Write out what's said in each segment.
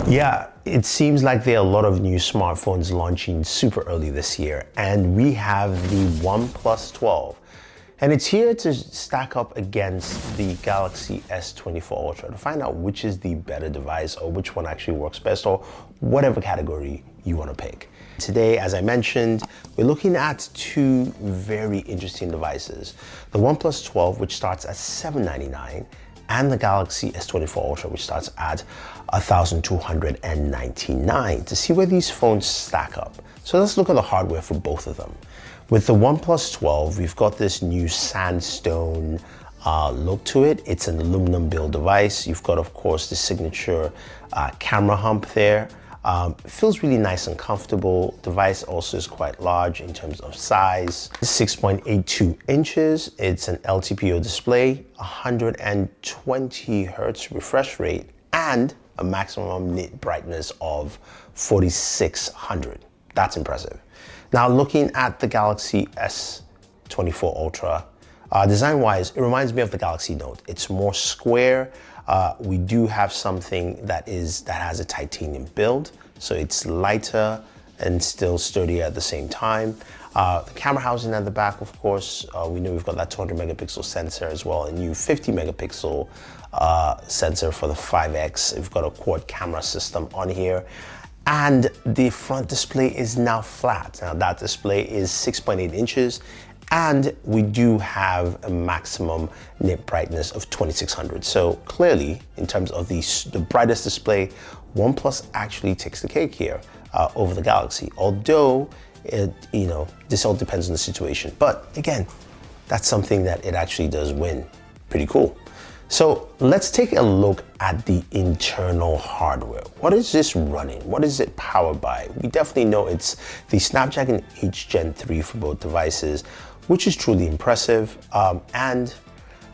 Yeah, it seems like there are a lot of new smartphones launching super early this year, and we have the OnePlus 12. And it's here to stack up against the Galaxy S24 Ultra to find out which is the better device or which one actually works best, or whatever category you want to pick. Today, as I mentioned, we're looking at two very interesting devices. The OnePlus 12, which starts at $799, and the Galaxy S24 Ultra, which starts at $1,299, to see where these phones stack up. So let's look at the hardware for both of them. With the OnePlus 12, we've got this new sandstone look to it. It's an aluminum build device. You've got, of course, the signature camera hump there. It feels really nice and comfortable. Device also is quite large in terms of size. 6.82 inches. It's an LTPO display, 120 hertz refresh rate, and a maximum nit brightness of 4600. That's impressive. Now, looking at the Galaxy S24 Ultra, design-wise, it reminds me of the Galaxy Note. It's more square. We do have something that has a titanium build, so it's lighter and still sturdy at the same time. The camera housing at the back, of course, we know we've got that 200 megapixel sensor as well, a new 50 megapixel sensor for the 5X. We've got a quad camera system on here. And the front display is now flat. Now that display is 6.8 inches, and we do have a maximum nit brightness of 2600. So clearly, in terms of the brightest display, OnePlus actually takes the cake here over the Galaxy. Although, this all depends on the situation. But again, that's something that it actually does win. Pretty cool. So let's take a look at the internal hardware. What is this running? What is it powered by? We definitely know it's the Snapdragon 8 Gen 3 for both devices, which is truly impressive. And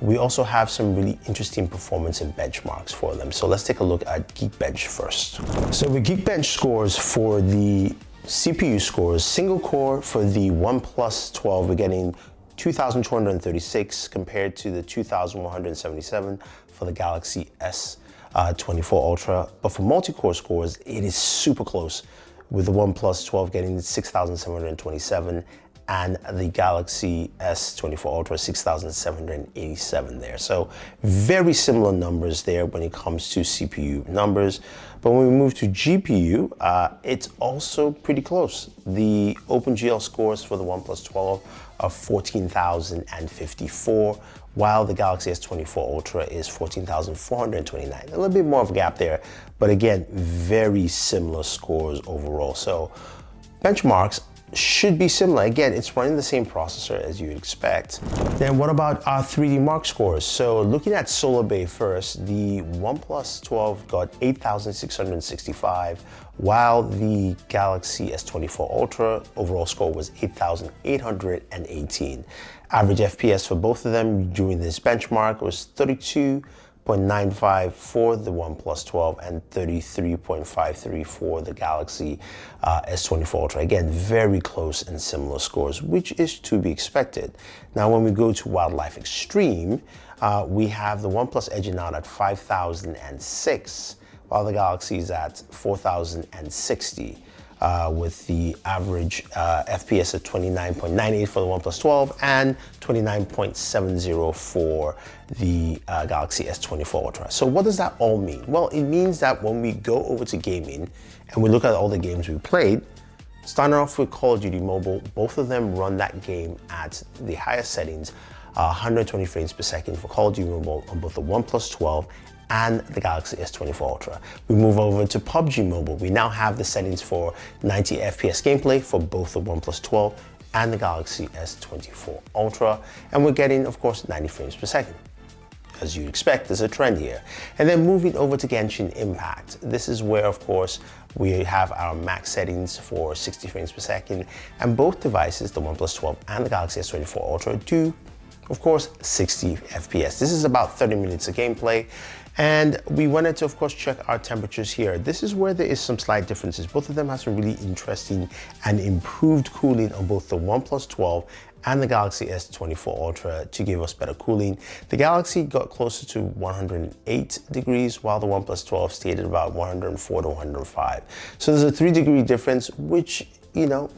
we also have some really interesting performance and benchmarks for them. So let's take a look at Geekbench first. So with Geekbench scores for the CPU scores, single core for the OnePlus 12, we're getting 2,236 compared to the 2,177 for the Galaxy S24 Ultra. But for multi-core scores, it is super close, with the OnePlus 12 getting 6,727 and the Galaxy S24 Ultra 6,787 there. So very similar numbers there when it comes to CPU numbers. But when we move to GPU, it's also pretty close. The OpenGL scores for the OnePlus 12 are 14,054, while the Galaxy S24 Ultra is 14,429. A little bit more of a gap there, but again, very similar scores overall. So benchmarks should be similar. Again, it's running the same processor as you'd expect. Then what about our 3D Mark scores? So looking at Solar Bay first, the OnePlus 12 got 8,665, while the Galaxy S24 Ultra overall score was 8,818. Average FPS for both of them during this benchmark was 32.95 for the OnePlus 12 and 33.53 for the Galaxy S24 Ultra. Again, very close and similar scores, which is to be expected. Now, when we go to Wildlife Extreme, we have the OnePlus edging out at 5,006, while the Galaxy is at 4,060. With the average FPS at 29.98 for the OnePlus 12 and 29.70 for the Galaxy S24 Ultra. So what does that all mean? Well, it means that when we go over to gaming and we look at all the games we played, starting off with Call of Duty Mobile, both of them run that game at the highest settings, 120 frames per second for Call of Duty Mobile on both the OnePlus 12 and the Galaxy S24 Ultra. We move over to PUBG Mobile. We now have the settings for 90 FPS gameplay for both the OnePlus 12 and the Galaxy S24 Ultra. And we're getting, of course, 90 frames per second. As you'd expect, there's a trend here. And then moving over to Genshin Impact. This is where, of course, we have our max settings for 60 frames per second. And both devices, the OnePlus 12 and the Galaxy S24 Ultra, do, of course, 60 FPS. This is about 30 minutes of gameplay. And we wanted to, of course, check our temperatures here. This is where there is some slight differences. Both of them have some really interesting and improved cooling on both the OnePlus 12 and the Galaxy S24 Ultra to give us better cooling. The Galaxy got closer to 108 degrees, while the OnePlus 12 stayed at about 104 to 105. So there's a 3-degree difference, which, you know,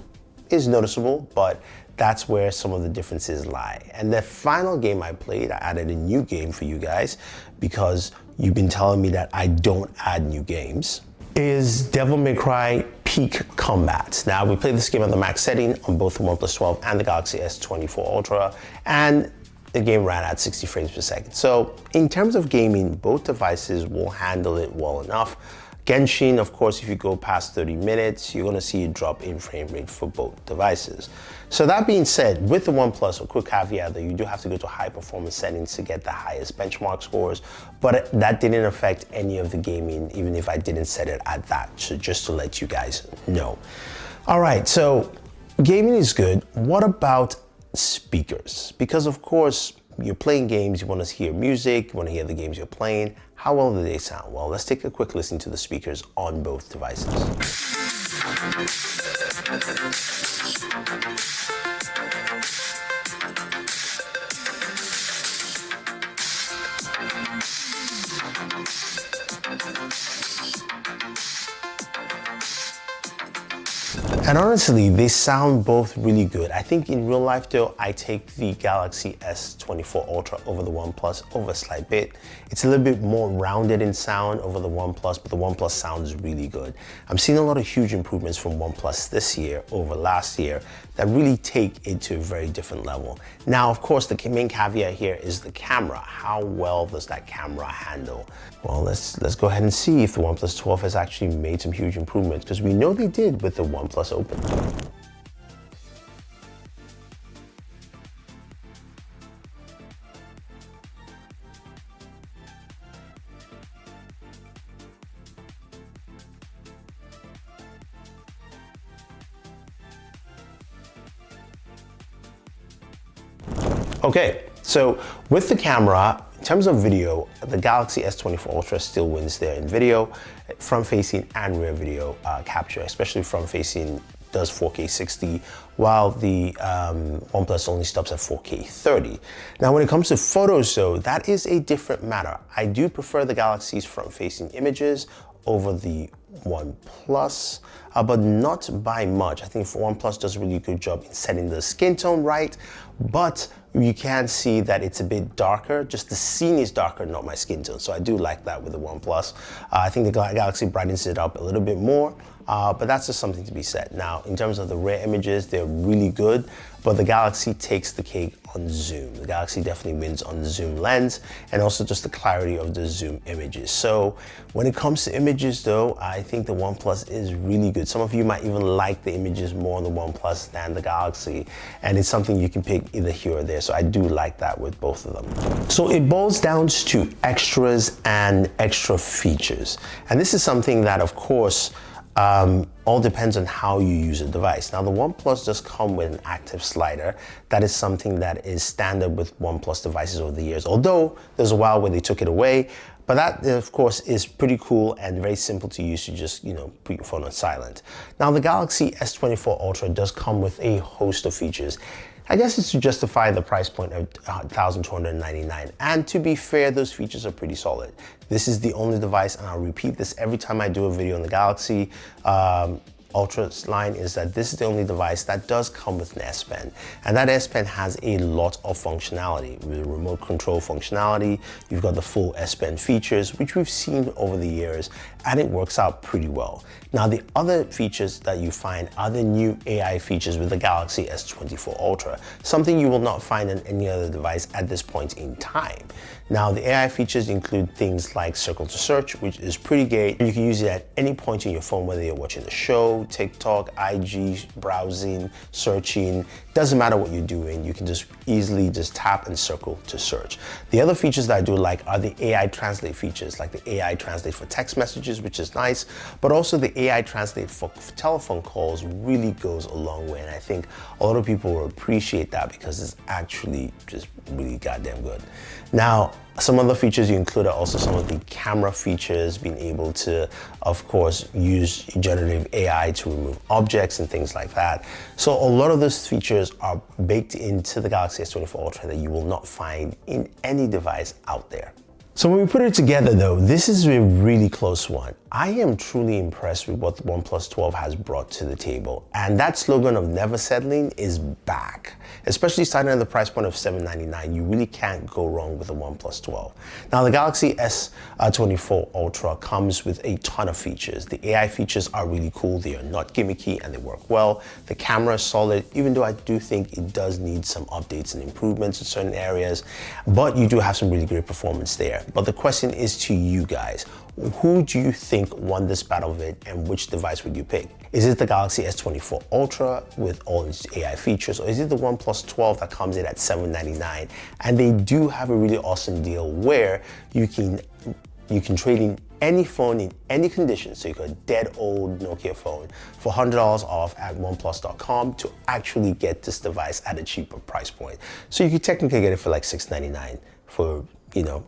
is noticeable, but that's where some of the differences lie. And the final game I played, I added a new game for you guys because you've been telling me that I don't add new games, is Devil May Cry Peak Combat. Now, we played this game on the max setting on both the OnePlus 12 and the Galaxy S24 Ultra, and the game ran at 60 frames per second. So in terms of gaming, both devices will handle it well enough. Genshin, of course, if you go past 30 minutes, you're gonna see a drop in frame rate for both devices. So that being said, with the OnePlus, a quick caveat that you do have to go to high performance settings to get the highest benchmark scores, but that didn't affect any of the gaming, even if I didn't set it at that, so just to let you guys know. All right, so gaming is good. What about speakers? Because of course, you're playing games, you want to hear music, you want to hear the games you're playing. How well do they sound? Well, let's take a quick listen to the speakers on both devices. And honestly, they sound both really good. I think in real life though, I take the Galaxy S24 Ultra over the OnePlus over a slight bit. It's a little bit more rounded in sound over the OnePlus, but the OnePlus sounds really good. I'm seeing a lot of huge improvements from OnePlus this year over last year that really take it to a very different level. Now, of course, the main caveat here is the camera. How well does that camera handle? Well, let's go ahead and see if the OnePlus 12 has actually made some huge improvements, because we know they did with the OnePlus Open. Okay, so with the camera, in terms of video, the Galaxy S24 Ultra still wins there in video, front-facing and rear video capture, especially front-facing does 4K 60, while the OnePlus only stops at 4K 30. Now, when it comes to photos though, that is a different matter. I do prefer the Galaxy's front-facing images over the OnePlus, but not by much. I think OnePlus does a really good job in setting the skin tone right, but you can see that it's a bit darker. Just the scene is darker, not my skin tone. So I do like that with the OnePlus. I think the Galaxy brightens it up a little bit more, but that's just something to be said. Now, in terms of the rear images, they're really good, but the Galaxy takes the cake on zoom. The Galaxy definitely wins on the zoom lens and also just the clarity of the zoom images. So when it comes to images though, I think the OnePlus is really good. Some of you might even like the images more on the OnePlus than the Galaxy, and it's something you can pick either here or there. So I do like that with both of them. So it boils down to extras and extra features. And this is something that, of course, all depends on how you use a device. Now, the OnePlus does come with an active slider. That is something that is standard with OnePlus devices over the years, although there's a while where they took it away. But that, of course, is pretty cool and very simple to use to just, put your phone on silent. Now, the Galaxy S24 Ultra does come with a host of features. I guess it's to justify the price point of $1,299. And to be fair, those features are pretty solid. This is the only device, and I'll repeat this every time I do a video on the Galaxy Ultra line, is that this is the only device that does come with an S Pen. And that S Pen has a lot of functionality. With remote control functionality, you've got the full S Pen features, which we've seen over the years, and it works out pretty well. Now, the other features that you find are the new AI features with the Galaxy S24 Ultra, something you will not find on any other device at this point in time. Now, the AI features include things like circle to search, which is pretty great. You can use it at any point in your phone, whether you're watching a show, TikTok, IG, browsing, searching, doesn't matter what you're doing, you can just easily just tap and circle to search. The other features that I do like are the AI translate features, like the AI translate for text messages, which is nice, but also the AI translate for telephone calls really goes a long way. And I think a lot of people will appreciate that because it's actually just really goddamn good. Now, Some other features you include are also some of the camera features, being able to, of course, use generative AI to remove objects and things like that. So a lot of those features are baked into the Galaxy S24 Ultra that you will not find in any device out there. So when we put it together though, this is a really close one. I am truly impressed with what the OnePlus 12 has brought to the table. And that slogan of never settling is back. Especially starting at the price point of $799, you really can't go wrong with the OnePlus 12. Now the Galaxy S24 Ultra comes with a ton of features. The AI features are really cool, they are not gimmicky and they work well. The camera is solid, even though I do think it does need some updates and improvements in certain areas, but you do have some really great performance there. But the question is to you guys, who do you think won this battle of it and which device would you pick? Is it the Galaxy S24 Ultra with all its AI features, or is it the OnePlus 12 that comes in at $799? And they do have a really awesome deal where you can trade in any phone in any condition. So you got a dead old Nokia phone for $100 off at oneplus.com to actually get this device at a cheaper price point. So you could technically get it for like $699 for,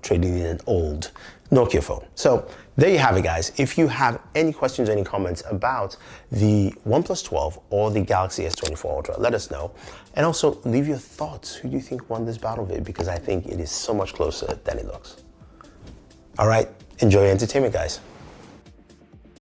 trading in an old Nokia phone. So there you have it, guys. If you have any questions or any comments about the OnePlus 12 or the Galaxy S24 Ultra, let us know. And also leave your thoughts. Who do you think won this battle of it? Because I think it is so much closer than it looks. All right, enjoy your entertainment, guys.